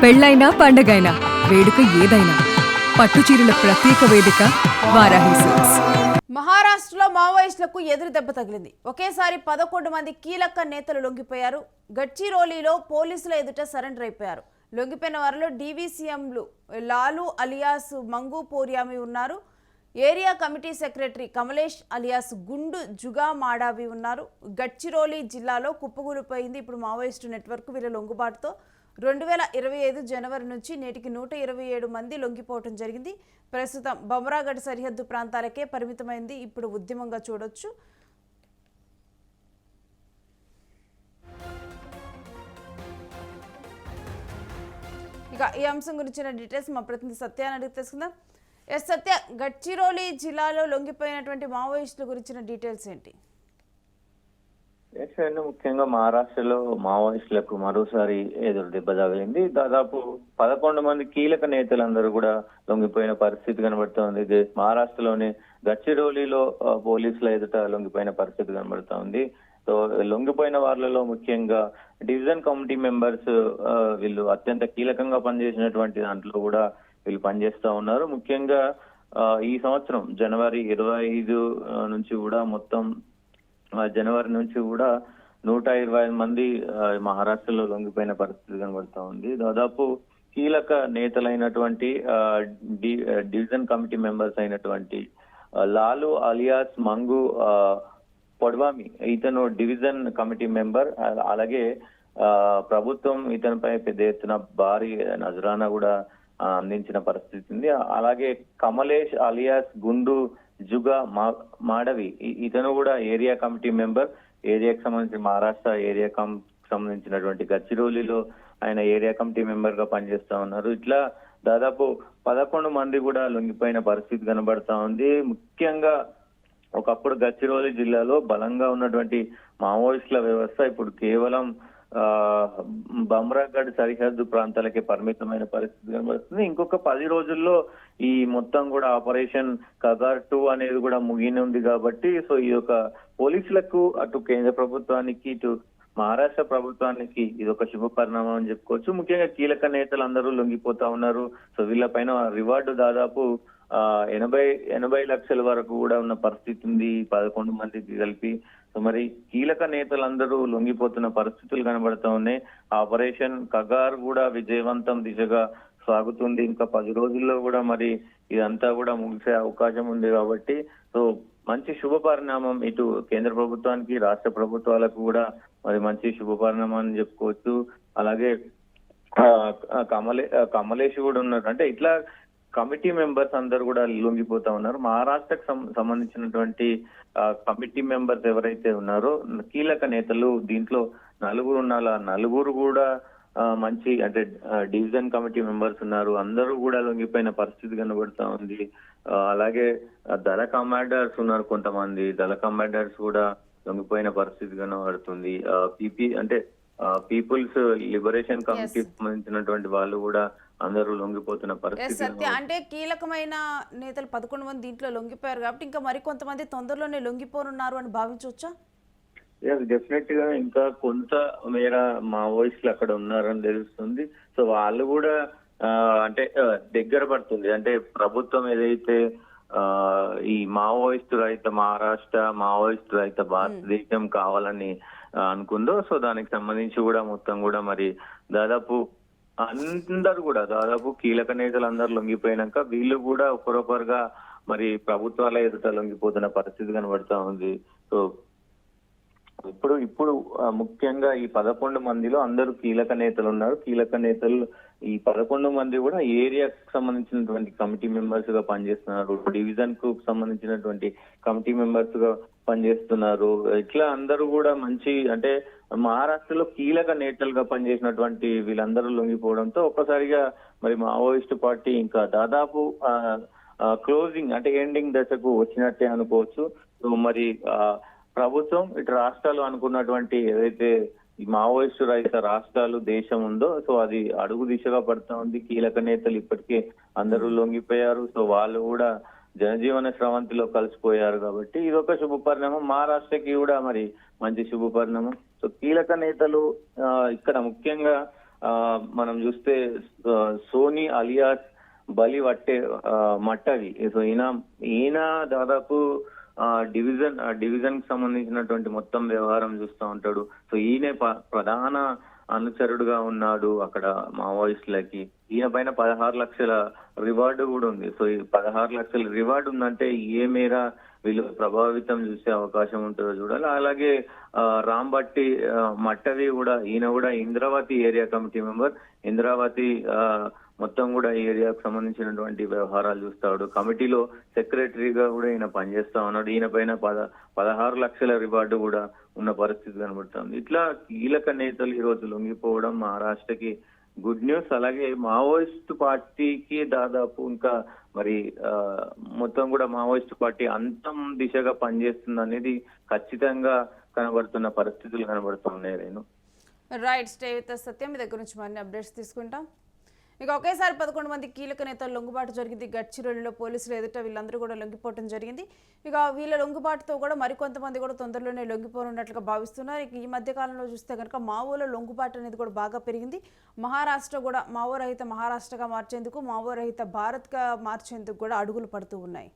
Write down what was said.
పెళ్ళైనా పండగైనా వేడుక ఏదైనా పట్టుచీరల ప్రత్యేక వేదిక వారాహి సిల్క్స్. మహారాష్ట్రలో మావోయిస్టులకు ఎదురు దెబ్బ తగిలింది. ఒకేసారి 11 మంది కీలక నేతలు లొంగిపోయారు. గడ్చిరోలీలో పోలీసుల ఎదుట సరెండర్ అయిపోయారు. లొంగిపోయిన వారిలో డీవీసీఎంలు లాలు అలియాస్ మంగు పోర్యామి ఉన్నారు. Area committee secretary Kamlesh alias గుండు జుగా మాడావి ఉన్నారు. గడ్చిరోలీ జిల్లాలో కుప్పకూలిపోయింది ఇప్పుడు మావోయిస్టు నెట్వర్క్. వీళ్ళ లొంగుబాటుతో 2025 జనవరి నుంచి నేటికి 127 మంది లొంగిపోవటం జరిగింది. ప్రస్తుతం బమ్రాగఢ్ సరిహద్దు ప్రాంతాలకే పరిమితమైంది. ఇప్పుడు ఉద్యమంగా చూడొచ్చు. ఇక ఈ అంశం గురించిన డీటెయిల్స్ మా ప్రతినిధి సత్యాన్ని అడిగి తెలుసుకుందాం. సత్య, గడ్చిరోలీ జిల్లాలో లొంగిపోయినటువంటి మావోయిస్టుల గురించిన డీటెయిల్స్ ఏంటి? ముఖ్యంగా మహారాష్ట్రలో మావోయిస్టులకు మరోసారి ఎదురు దెబ్బ తగిలింది. దాదాపు 11 మంది కీలక నేతలందరూ కూడా లొంగిపోయిన పరిస్థితి కనబడుతోంది. మహారాష్ట్రలోని గడ్చిరోలీలో పోలీసుల ఎదుట లొంగిపోయిన పరిస్థితి కనబడుతా ఉంది. సో లొంగిపోయిన వాళ్ళలో ముఖ్యంగా డివిజన్ కమిటీ మెంబర్స్ వీళ్ళు అత్యంత కీలకంగా పనిచేసినటువంటి దాంట్లో కూడా వీళ్ళు పనిచేస్తా ఉన్నారు. ముఖ్యంగా ఈ సంవత్సరం జనవరి 25 నుంచి కూడా మొత్తం జనవరి నుంచి కూడా 125 మంది మహారాష్ట్రలో లొంగిపోయిన పరిస్థితి కనబడుతా ఉంది. దాదాపు కీలక నేతలైనటువంటి డివిజన్ కమిటీ మెంబర్స్ అయినటువంటి లాలు అలియాస్ మంగు పొడ్వామి, ఇతను డివిజన్ కమిటీ మెంబర్. అలాగే ప్రభుత్వం ఇతనిపై పెద్ద ఎత్తున భారీ నజరానా కూడా అందించిన పరిస్థితి ఉంది. అలాగే కమలేష్ అలియాస్ గుండు జుగా మాడవి, ఇతను కూడా ఏరియా కమిటీ మెంబర్. ఏరియాకి సంబంధించిన మహారాష్ట్ర ఏరియా సంబంధించినటువంటి గడ్చిరోలీలో ఆయన ఏరియా కమిటీ మెంబర్ గా పనిచేస్తా ఉన్నారు. ఇట్లా దాదాపు 11 మంది కూడా లొంగిపోయిన పరిస్థితి కనబడతా ఉంది. ముఖ్యంగా ఒకప్పుడు గడ్చిరోలీ జిల్లాలో బలంగా ఉన్నటువంటి మావోయిస్టుల వ్యవస్థ ఇప్పుడు కేవలం బమ్రాగఢ్ సరిహద్దు ప్రాంతాలకే పరిమితమైన పరిస్థితి కనబడుతుంది. ఇంకొక 10 రోజుల్లో ఈ మొత్తం కూడా ఆపరేషన్ కగార్ 2 అనేది కూడా ముగినుంది కాబట్టి సో ఈ యొక్క పోలీసులకు అటు కేంద్ర ప్రభుత్వానికి ఇటు మహారాష్ట్ర ప్రభుత్వానికి ఇది ఒక శుభ పరిణామం అని చెప్పుకోవచ్చు. ముఖ్యంగా కీలక నేతలు అందరూ లొంగిపోతా ఉన్నారు. సో వీళ్ళపైన రివార్డు దాదాపు 80 లక్షల వరకు కూడా ఉన్న పరిస్థితి ఉంది 11 మందికి కలిపి. సో మరి కీలక నేతలందరూ లొంగిపోతున్న పరిస్థితులు కనబడతా ఉన్నాయి. ఆపరేషన్ కగార్ కూడా విజయవంతం దిశగా సాగుతుంది. ఇంకా 10 రోజుల్లో కూడా మరి ఇదంతా కూడా ముగిసే అవకాశం ఉంది కాబట్టి సో మంచి శుభ పరిణామం ఇటు కేంద్ర ప్రభుత్వానికి రాష్ట్ర ప్రభుత్వాలకు కూడా మరి మంచి శుభ పరిణామం అని చెప్పుకోవచ్చు. అలాగే కమలేష్ కూడా ఉన్నారు. అంటే ఇట్లా కమిటీ మెంబర్స్ అందరు కూడా లొంగిపోతా ఉన్నారు. మహారాష్ట్రకు సంబంధించినటువంటి కమిటీ మెంబర్స్ ఎవరైతే ఉన్నారో కీలక నేతలు దీంట్లో 4 ఉన్నారు. 4 కూడా మంచి అంటే డివిజన్ కమిటీ మెంబర్స్ ఉన్నారు. అందరూ కూడా లొంగిపోయిన పరిస్థితి కనబడుతా ఉంది. అలాగే దళ కమాండర్స్ ఉన్నారు. కొంతమంది దళ కమాండర్స్ కూడా లొంగిపోయిన పరిస్థితి కనబడుతుంది. అంటే పీపుల్స్ లిబరేషన్ కమిటీ సంబంధించినటువంటి వాళ్ళు కూడా అందరూ లొంగిపోతున్న పరిస్థితి. అంటే కీలకమైన నేతలు 11 మంది దీంట్లో లొంగిపోయారు కాబట్టి ఇంకా మరి కొంతమంది తొందరలోనే లొంగిపోనున్నారు అని భావించవచ్చా? డెఫినెట్ గా ఇంకా కొంత మేర మావోయిస్టులు అక్కడ ఉన్నారని తెలుస్తుంది. సో వాళ్ళు కూడా అంటే దగ్గర పడుతుంది. అంటే ప్రభుత్వం ఏదైతే ఈ మావోయిస్టు రహిత మహారాష్ట్ర, మావోయిస్టు రహిత భారతదేశం కావాలని అనుకుందో సో దానికి సంబంధించి కూడా మొత్తం కూడా మరి దాదాపు అందరు కూడా దాదాపు కీలక నేతలు అందరు లొంగిపోయినాక వీళ్ళు కూడా ఒకరొకరుగా మరి ప్రభుత్వాల ఎదుట లొంగిపోతున్న పరిస్థితి కనబడతా ఉంది. సో ఇప్పుడు ముఖ్యంగా ఈ 11 మందిలో అందరూ కీలక నేతలు ఉన్నారు. కీలక నేతలు ఈ 11 మంది కూడా ఏరియాకు సంబంధించినటువంటి కమిటీ మెంబర్స్ గా పనిచేస్తున్నారు. డివిజన్ కు సంబంధించినటువంటి కమిటీ మెంబర్స్ గా పనిచేస్తున్నారు. ఇట్లా అందరూ కూడా మంచి అంటే మహారాష్ట్రలో కీలక నేతలుగా పనిచేసినటువంటి వీళ్ళందరూ లొంగిపోవడంతో ఒక్కసారిగా మరి మావోయిస్టు పార్టీ ఇంకా దాదాపు క్లోజింగ్ అంటే ఎండింగ్ దశకు వచ్చినట్టే అనుకోవచ్చు. సో మరి ప్రభుత్వం ఇటు రాష్ట్రాలు అనుకున్నటువంటి ఏదైతే ఈ మావోయిస్టు రహిత రాష్ట్రాలు దేశం ఉందో సో అది అడుగు దిశగా పడుతూ ఉంది. కీలక నేతలు ఇప్పటికే అందరూ లొంగిపోయారు. సో వాళ్ళు కూడా జనజీవన స్రవంతిలో కలిసిపోయారు కాబట్టి ఇది ఒక శుభ పరిణామం. మహారాష్ట్రకి కూడా మరి మంచి శుభ పరిణామం. సో కీలక నేతలు ఇక్కడ ముఖ్యంగా మనం చూస్తే సోనీ అలియాస్ బలి వట్టే మట్టవి. సో ఈయన దాదాపు డివిజన్ కి సంబంధించినటువంటి మొత్తం వ్యవహారం చూస్తూ ఉంటాడు. సో ఈయనే ప్రధాన అనుచరుడుగా ఉన్నాడు అక్కడ మావోయిస్టులకి. ఈయన పైన 16 లక్షల రివార్డు కూడా ఉంది. సో ఈ 16 లక్షల రివార్డు ఉందంటే ఏ మేర వీళ్ళు ప్రభావితం చూసే అవకాశం ఉంటుందో చూడాలి. అలాగే రాంబట్టి మట్టవి కూడా, ఈయన కూడా Indravati area committee member. Indravati మొత్తం కూడా ఈ ఏరియాకు సంబంధించినటువంటి వ్యవహారాలు చూస్తాడు. కమిటీలో సెక్రటరీగా కూడా ఈయన పనిచేస్తా ఉన్నాడు. ఈయన పైన 16 లక్షల రివార్డు కూడా ఉన్న పరిస్థితి కనబడుతుంది. ఇట్లా కీలక నేతలు ఈ రోజు లొంగిపోవడం మహారాష్ట్రకి గుడ్ న్యూస్. అలాగే మావోయిస్ట్ పార్టీకి దాదాపు ఇంకా మరి మొత్తం కూడా మావోయిస్ట్ పార్టీ అంతం దిశగా పనిచేస్తుంది అనేది ఖచ్చితంగా కనబడుతున్న పరిస్థితులు కనబడుతున్నాయి. నేను రైట్, స్టే విత్ సత్యం. మీ దగ్గర నుంచి మరిన్ని అప్డేట్స్ తీసుకుంటాం. ఇక ఒకేసారి 11 మంది కీలక నేతలు లొంగుబాటు జరిగింది. గడ్చిరోలిలో పోలీసులు ఎదుట వీళ్ళందరూ కూడా లొంగిపోవడం జరిగింది. ఇక వీళ్ళ లొంగుబాటుతో కూడా మరికొంతమంది కూడా తొందరలోనే లొంగిపోనున్నట్లుగా భావిస్తున్నారు. ఇక ఈ మధ్య కాలంలో చూస్తే కనుక మావోలో లొంగుబాటు అనేది కూడా బాగా పెరిగింది. మహారాష్ట్ర కూడా మావో రహిత మహారాష్ట్రగా మార్చేందుకు, మావో రహిత భారత్గా మార్చేందుకు కూడా అడుగులు పడుతూ ఉన్నాయి.